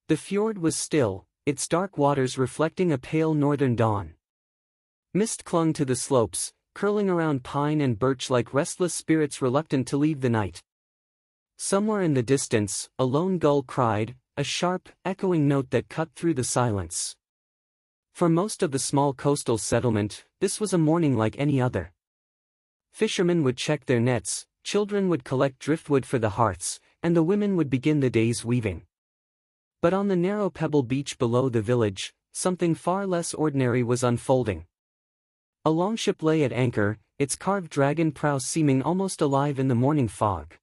The fjord was still, its dark waters reflecting a pale northern dawn. Mist clung to the slopes, curling around pine and birch like restless spirits reluctant to leave the night. Somewhere in the distance, a lone gull cried, a sharp, echoing note that cut through the silence. For most of the small coastal settlement, this was a morning like any other. Fishermen would check their nets, children would collect driftwood for the hearths, and the women would begin the day's weaving. But on the narrow pebble beach below the village, something far less ordinary was unfolding. A longship lay at anchor, its carved dragon prow seeming almost alive in the morning fog.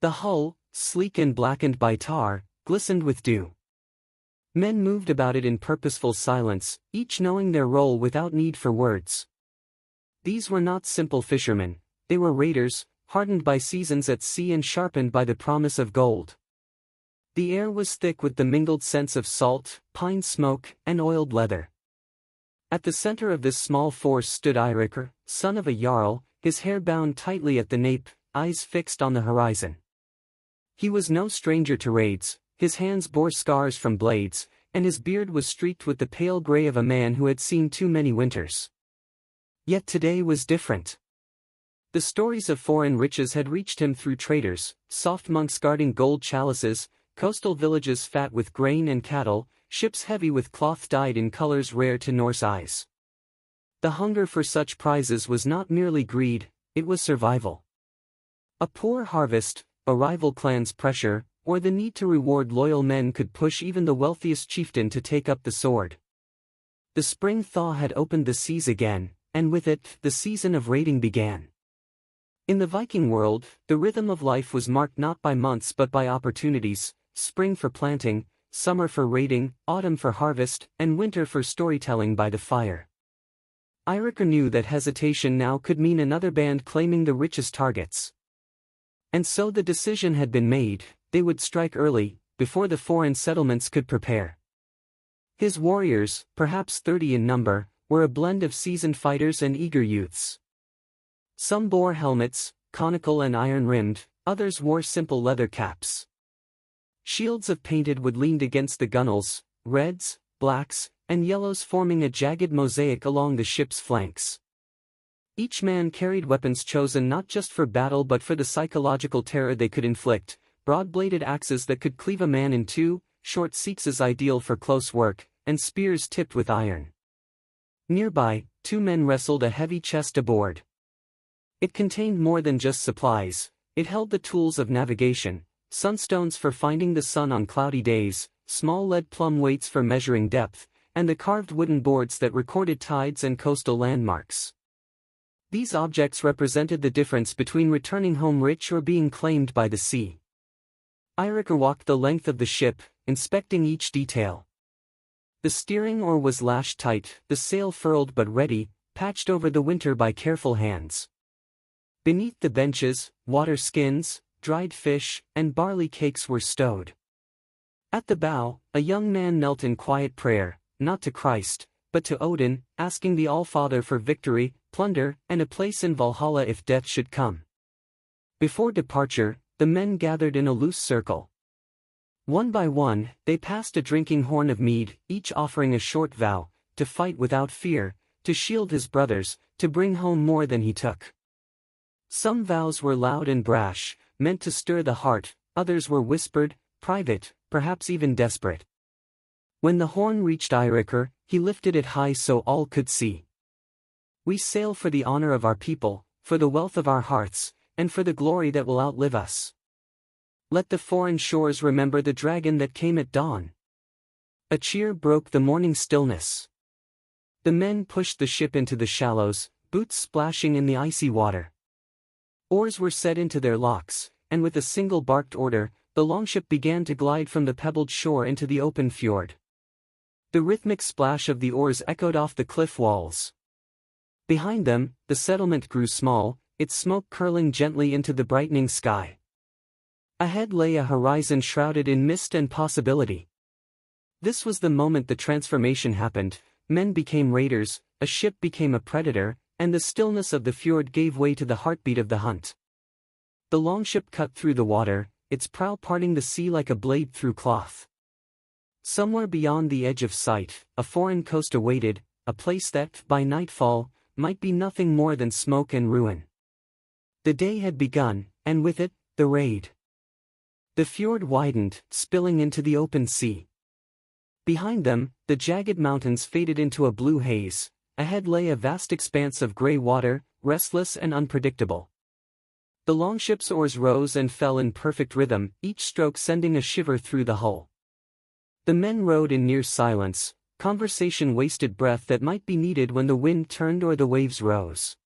The hull, sleek and blackened by tar, glistened with dew. Men moved about it in purposeful silence, each knowing their role without need for words. These were not simple fishermen, they were raiders, hardened by seasons at sea and sharpened by the promise of gold. The air was thick with the mingled scents of salt, pine smoke, and oiled leather. At the center of this small force stood Eiríkur, son of a jarl, his hair bound tightly at the nape, eyes fixed on the horizon. He was no stranger to raids, his hands bore scars from blades, and his beard was streaked with the pale gray of a man who had seen too many winters. Yet today was different. The stories of foreign riches had reached him through traders, soft monks guarding gold chalices, coastal villages fat with grain and cattle, ships heavy with cloth dyed in colors rare to Norse eyes. The hunger for such prizes was not merely greed, it was survival. A poor harvest, a rival clan's pressure, or the need to reward loyal men could push even the wealthiest chieftain to take up the sword. The spring thaw had opened the seas again, and with it, the season of raiding began. In the Viking world, the rhythm of life was marked not by months but by opportunities, spring for planting, summer for raiding, autumn for harvest, and winter for storytelling by the fire. Eiríkur knew that hesitation now could mean another band claiming the richest targets. And so the decision had been made, they would strike early, before the foreign settlements could prepare. His warriors, perhaps 30 in number, were a blend of seasoned fighters and eager youths. Some bore helmets, conical and iron-rimmed, others wore simple leather caps. Shields of painted wood leaned against the gunwales, reds, blacks, and yellows forming a jagged mosaic along the ship's flanks. Each man carried weapons chosen not just for battle but for the psychological terror they could inflict, broad-bladed axes that could cleave a man in two, short seekses ideal for close work, and spears tipped with iron. Nearby, two men wrestled a heavy chest aboard. It contained more than just supplies, it held the tools of navigation, sunstones for finding the sun on cloudy days, small lead plumb weights for measuring depth, and the carved wooden boards that recorded tides and coastal landmarks. These objects represented the difference between returning home rich or being claimed by the sea. Eiríkur walked the length of the ship, inspecting each detail. The steering oar was lashed tight, the sail furled but ready, patched over the winter by careful hands. Beneath the benches, water skins, dried fish, and barley cakes were stowed. At the bow, a young man knelt in quiet prayer, not to Christ, but to Odin, asking the All-Father for victory, plunder, and a place in Valhalla if death should come. Before departure, the men gathered in a loose circle. One by one, they passed a drinking horn of mead, each offering a short vow, to fight without fear, to shield his brothers, to bring home more than he took. Some vows were loud and brash, meant to stir the heart, others were whispered, private, perhaps even desperate. When the horn reached Eiríkur, he lifted it high so all could see. We sail for the honor of our people, for the wealth of our hearts, and for the glory that will outlive us. Let the foreign shores remember the dragon that came at dawn. A cheer broke the morning stillness. The men pushed the ship into the shallows, boots splashing in the icy water. Oars were set into their locks, and with a single barked order, the longship began to glide from the pebbled shore into the open fjord. The rhythmic splash of the oars echoed off the cliff walls. Behind them, the settlement grew small, its smoke curling gently into the brightening sky. Ahead lay a horizon shrouded in mist and possibility. This was the moment the transformation happened, men became raiders, a ship became a predator, and the stillness of the fjord gave way to the heartbeat of the hunt. The longship cut through the water, its prow parting the sea like a blade through cloth. Somewhere beyond the edge of sight, a foreign coast awaited, a place that, by nightfall, might be nothing more than smoke and ruin. The day had begun, and with it, the raid. The fjord widened, spilling into the open sea. Behind them, the jagged mountains faded into a blue haze. Ahead lay a vast expanse of grey water, restless and unpredictable. The longship's oars rose and fell in perfect rhythm, each stroke sending a shiver through the hull. The men rowed in near silence, conversation wasted breath that might be needed when the wind turned or the waves rose.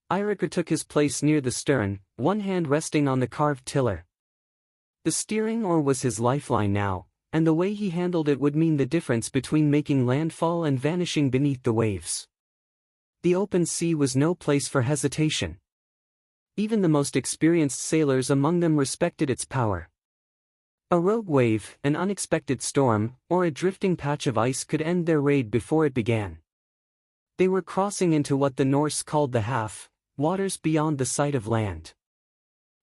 Eiríkur took his place near the stern, one hand resting on the carved tiller. The steering oar was his lifeline now, and the way he handled it would mean the difference between making landfall and vanishing beneath the waves. The open sea was no place for hesitation. Even the most experienced sailors among them respected its power. A rogue wave, an unexpected storm, or a drifting patch of ice could end their raid before it began. They were crossing into what the Norse called the half, waters beyond the sight of land.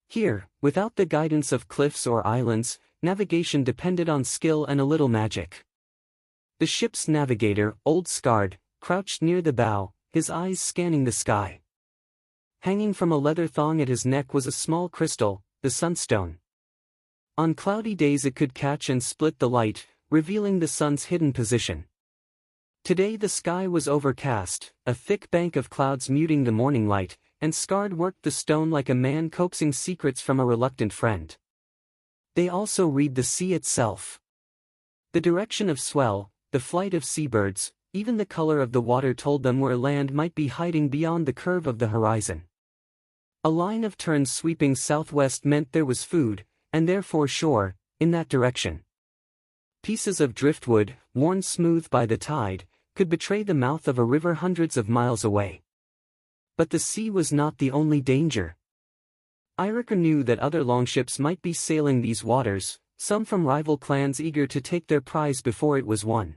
Here, without the guidance of cliffs or islands, navigation depended on skill and a little magic. The ship's navigator, old Skard, crouched near the bow, his eyes scanning the sky. Hanging from a leather thong at his neck was a small crystal, the sunstone. On cloudy days it could catch and split the light, revealing the sun's hidden position. Today the sky was overcast, a thick bank of clouds muting the morning light, and Skard worked the stone like a man coaxing secrets from a reluctant friend. They also read the sea itself. The direction of swell, the flight of seabirds, even the color of the water told them where land might be hiding beyond the curve of the horizon. A line of turns sweeping southwest meant there was food, and therefore shore, in that direction. Pieces of driftwood, worn smooth by the tide, could betray the mouth of a river hundreds of miles away. But the sea was not the only danger. Eiríkur knew that other longships might be sailing these waters, some from rival clans eager to take their prize before it was won.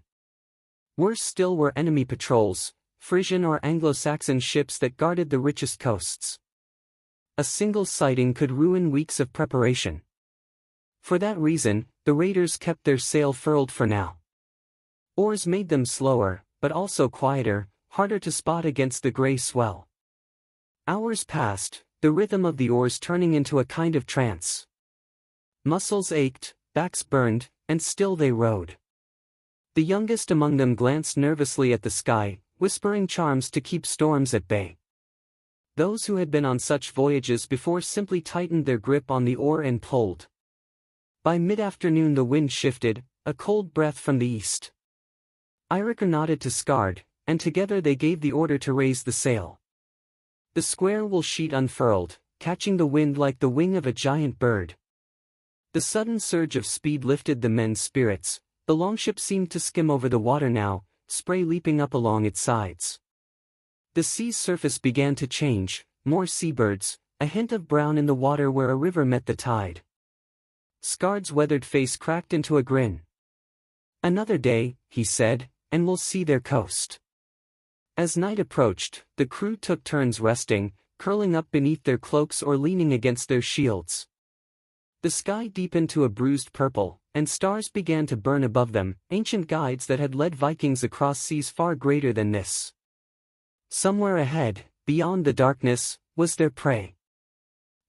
Worse still were enemy patrols, Frisian or Anglo-Saxon ships that guarded the richest coasts. A single sighting could ruin weeks of preparation. For that reason, the raiders kept their sail furled for now. Oars made them slower, but also quieter, harder to spot against the grey swell. Hours passed, the rhythm of the oars turning into a kind of trance. Muscles ached, backs burned, and still they rowed. The youngest among them glanced nervously at the sky, whispering charms to keep storms at bay. Those who had been on such voyages before simply tightened their grip on the oar and pulled. By mid-afternoon the wind shifted, a cold breath from the east. Eiríkur nodded to Skard, and together they gave the order to raise the sail. The square wool sheet unfurled, catching the wind like the wing of a giant bird. The sudden surge of speed lifted the men's spirits. The longship seemed to skim over the water now, spray leaping up along its sides. The sea's surface began to change, more seabirds, a hint of brown in the water where a river met the tide. Skard's weathered face cracked into a grin. "Another day," he said, "and we'll see their coast." As night approached, the crew took turns resting, curling up beneath their cloaks or leaning against their shields. The sky deepened to a bruised purple, and stars began to burn above them, ancient guides that had led Vikings across seas far greater than this. Somewhere ahead, beyond the darkness, was their prey.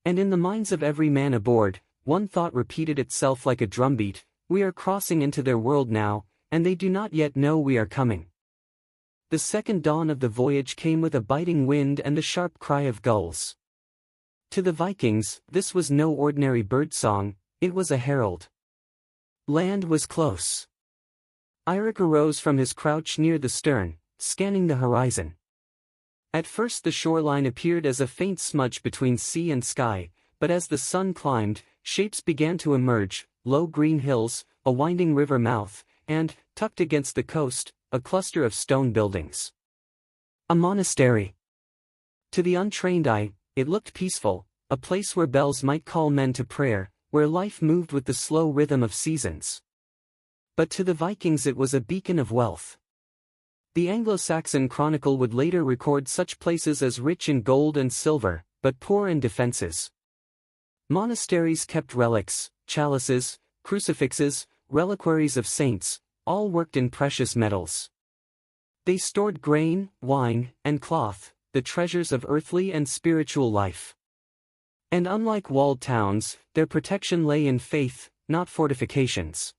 And in the minds of every man aboard, one thought repeated itself like a drumbeat: we are crossing into their world now, and they do not yet know we are coming. The second dawn of the voyage came with a biting wind and the sharp cry of gulls. To the Vikings, this was no ordinary birdsong, it was a herald. Land was close. Eiríkur rose from his crouch near the stern, scanning the horizon. At first the shoreline appeared as a faint smudge between sea and sky, but as the sun climbed, shapes began to emerge: low green hills, a winding river mouth, and, tucked against the coast, a cluster of stone buildings. A monastery. To the untrained eye, it looked peaceful, a place where bells might call men to prayer, where life moved with the slow rhythm of seasons. But to the Vikings it was a beacon of wealth. The Anglo-Saxon Chronicle would later record such places as rich in gold and silver, but poor in defenses. Monasteries kept relics, chalices, crucifixes, reliquaries of saints, all worked in precious metals. They stored grain, wine, and cloth, the treasures of earthly and spiritual life. And unlike walled towns, their protection lay in faith, not fortifications.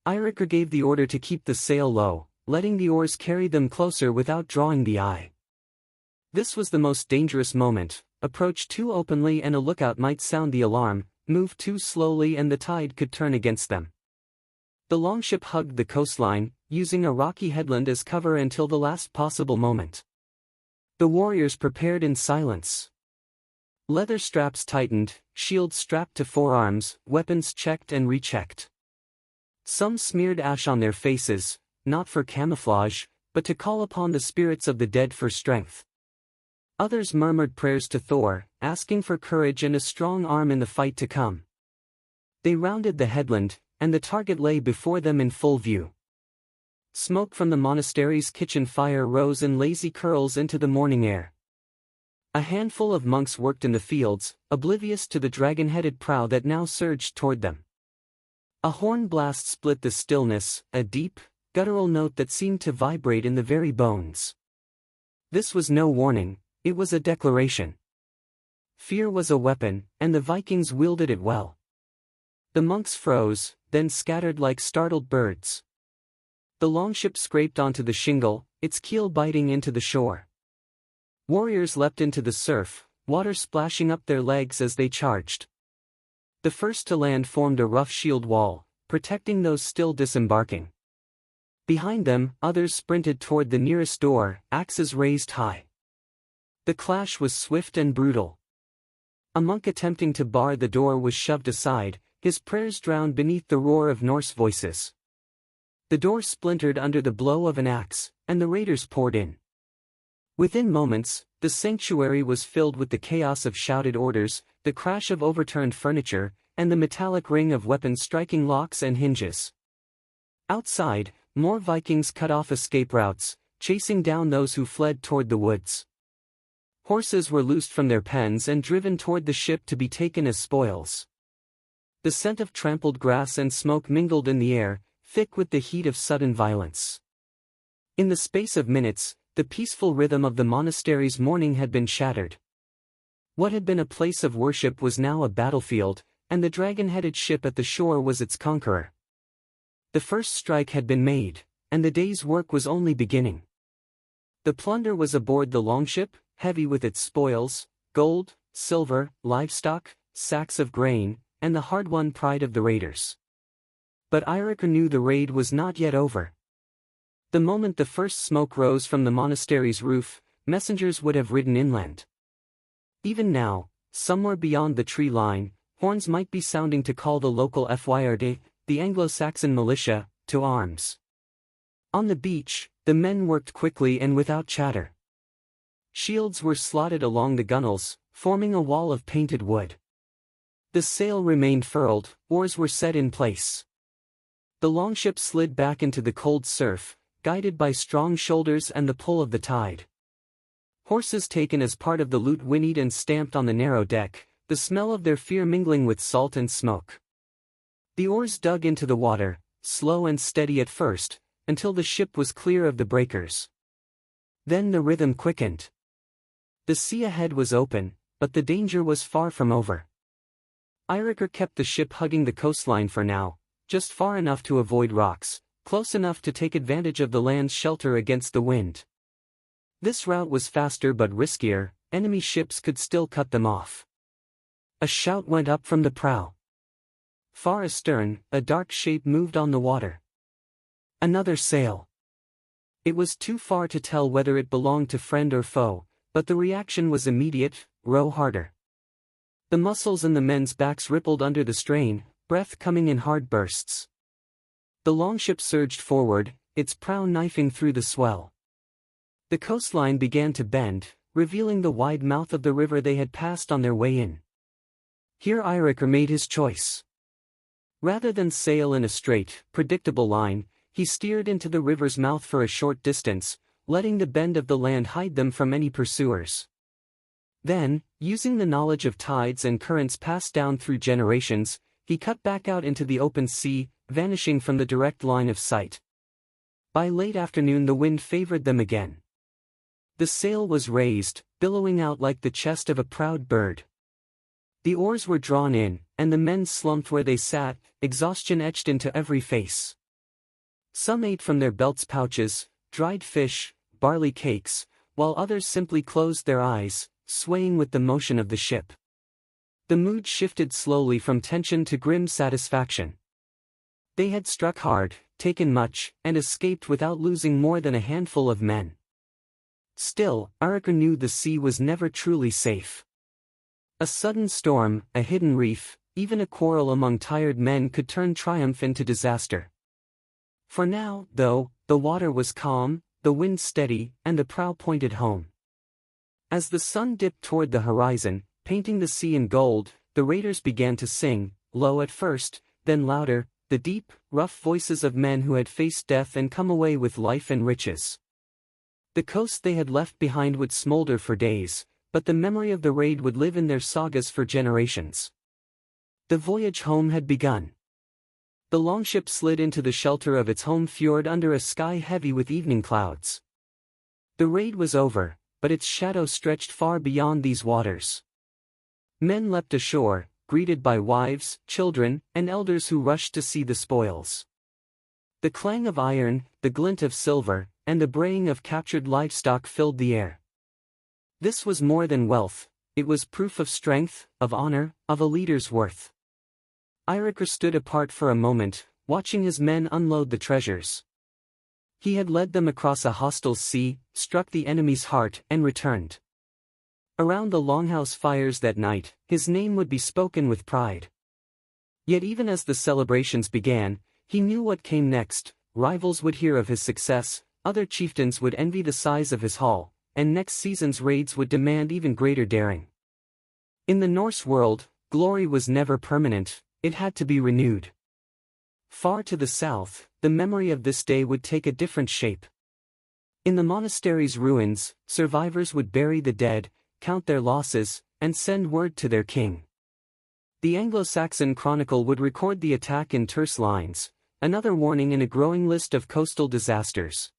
Eiríkur gave the order to keep the sail low, letting the oars carry them closer without drawing the eye. This was the most dangerous moment. Approach too openly and a lookout might sound the alarm, move too slowly and the tide could turn against them. The longship hugged the coastline, using a rocky headland as cover until the last possible moment. The warriors prepared in silence. Leather straps tightened, shields strapped to forearms, weapons checked and rechecked. Some smeared ash on their faces, not for camouflage, but to call upon the spirits of the dead for strength. Others murmured prayers to Thor, asking for courage and a strong arm in the fight to come. They rounded the headland, and the target lay before them in full view. Smoke from the monastery's kitchen fire rose in lazy curls into the morning air. A handful of monks worked in the fields, oblivious to the dragon-headed prow that now surged toward them. A horn blast split the stillness, a deep, guttural note that seemed to vibrate in the very bones. This was no warning, it was a declaration. Fear was a weapon, and the Vikings wielded it well. The monks froze, then scattered like startled birds. The longship scraped onto the shingle, its keel biting into the shore. Warriors leapt into the surf, water splashing up their legs as they charged. The first to land formed a rough shield wall, protecting those still disembarking. Behind them, others sprinted toward the nearest door, axes raised high. The clash was swift and brutal. A monk attempting to bar the door was shoved aside, his prayers drowned beneath the roar of Norse voices. The door splintered under the blow of an axe, and the raiders poured in. Within moments, the sanctuary was filled with the chaos of shouted orders, the crash of overturned furniture, and the metallic ring of weapons striking locks and hinges. Outside, more Vikings cut off escape routes, chasing down those who fled toward the woods. Horses were loosed from their pens and driven toward the ship to be taken as spoils. The scent of trampled grass and smoke mingled in the air, thick with the heat of sudden violence. In the space of minutes, the peaceful rhythm of the monastery's morning had been shattered. What had been a place of worship was now a battlefield, and the dragon-headed ship at the shore was its conqueror. The first strike had been made, and the day's work was only beginning. The plunder was aboard the longship, heavy with its spoils, gold, silver, livestock, sacks of grain, and the hard-won pride of the raiders. But Eiríkur knew the raid was not yet over. The moment the first smoke rose from the monastery's roof, messengers would have ridden inland. Even now, somewhere beyond the tree line, horns might be sounding to call the local fjords, the Anglo-Saxon militia, to arms. On the beach, the men worked quickly and without chatter. Shields were slotted along the gunwales, forming a wall of painted wood. The sail remained furled, oars were set in place. The longship slid back into the cold surf, guided by strong shoulders and the pull of the tide. Horses taken as part of the loot whinnied and stamped on the narrow deck, the smell of their fear mingling with salt and smoke. The oars dug into the water, slow and steady at first, until the ship was clear of the breakers. Then the rhythm quickened. The sea ahead was open, but the danger was far from over. Eiríkur kept the ship hugging the coastline for now, just far enough to avoid rocks, close enough to take advantage of the land's shelter against the wind. This route was faster but riskier, enemy ships could still cut them off. A shout went up from the prow. Far astern, a dark shape moved on the water. Another sail. It was too far to tell whether it belonged to friend or foe, but the reaction was immediate: row harder. The muscles in the men's backs rippled under the strain, breath coming in hard bursts. The longship surged forward, its prow knifing through the swell. The coastline began to bend, revealing the wide mouth of the river they had passed on their way in. Here Eiríkur made his choice. Rather than sail in a straight, predictable line, he steered into the river's mouth for a short distance, letting the bend of the land hide them from any pursuers. Then, using the knowledge of tides and currents passed down through generations, he cut back out into the open sea, vanishing from the direct line of sight. By late afternoon the wind favored them again. The sail was raised, billowing out like the chest of a proud bird. The oars were drawn in, and the men slumped where they sat, exhaustion etched into every face. Some ate from their belts pouches, dried fish, barley cakes, while others simply closed their eyes, swaying with the motion of the ship. The mood shifted slowly from tension to grim satisfaction. They had struck hard, taken much, and escaped without losing more than a handful of men. Still, Eiríkur knew the sea was never truly safe. A sudden storm, a hidden reef, even a quarrel among tired men could turn triumph into disaster. For now, though, the water was calm, the wind steady, and the prow pointed home. As the sun dipped toward the horizon, painting the sea in gold, the raiders began to sing, low at first, then louder, the deep, rough voices of men who had faced death and come away with life and riches. The coast they had left behind would smolder for days, but the memory of the raid would live in their sagas for generations. The voyage home had begun. The longship slid into the shelter of its home fjord under a sky heavy with evening clouds. The raid was over, but its shadow stretched far beyond these waters. Men leapt ashore, greeted by wives, children, and elders who rushed to see the spoils. The clang of iron, the glint of silver, and the braying of captured livestock filled the air. This was more than wealth, it was proof of strength, of honor, of a leader's worth. Eiríkur stood apart for a moment, watching his men unload the treasures. He had led them across a hostile sea, struck the enemy's heart, and returned. Around the longhouse fires that night, his name would be spoken with pride. Yet even as the celebrations began, he knew what came next. Rivals would hear of his success, other chieftains would envy the size of his haul, and next season's raids would demand even greater daring. In the Norse world, glory was never permanent, it had to be renewed. Far to the south, the memory of this day would take a different shape. In the monasteries' ruins, survivors would bury the dead, count their losses, and send word to their king. The Anglo-Saxon Chronicle would record the attack in terse lines, another warning in a growing list of coastal disasters.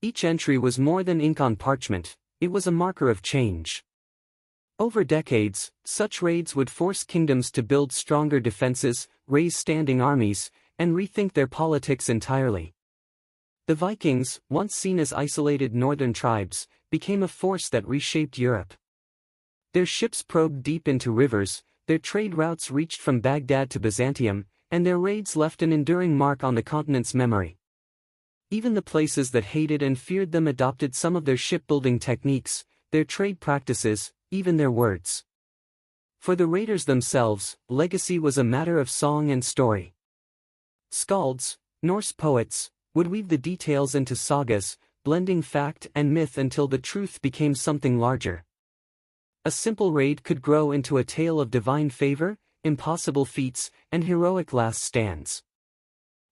Each entry was more than ink on parchment, it was a marker of change. Over decades, such raids would force kingdoms to build stronger defenses, raise standing armies, and rethink their politics entirely. The Vikings, once seen as isolated northern tribes, became a force that reshaped Europe. Their ships probed deep into rivers, their trade routes reached from Baghdad to Byzantium, and their raids left an enduring mark on the continent's memory. Even the places that hated and feared them adopted some of their shipbuilding techniques, their trade practices, even their words. For the raiders themselves, legacy was a matter of song and story. Skalds, Norse poets, would weave the details into sagas, blending fact and myth until the truth became something larger. A simple raid could grow into a tale of divine favor, impossible feats, and heroic last stands.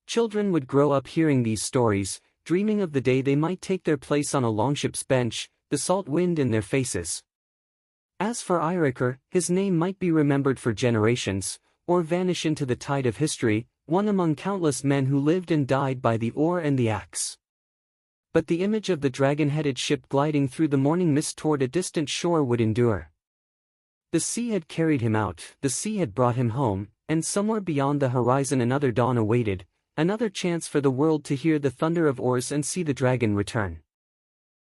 Children would grow up hearing these stories, dreaming of the day they might take their place on a longship's bench, the salt wind in their faces. As for Eiríkur, his name might be remembered for generations, or vanish into the tide of history, one among countless men who lived and died by the oar and the axe. But the image of the dragon-headed ship gliding through the morning mist toward a distant shore would endure. The sea had carried him out, the sea had brought him home, and somewhere beyond the horizon another dawn awaited, another chance for the world to hear the thunder of oars and see the dragon return.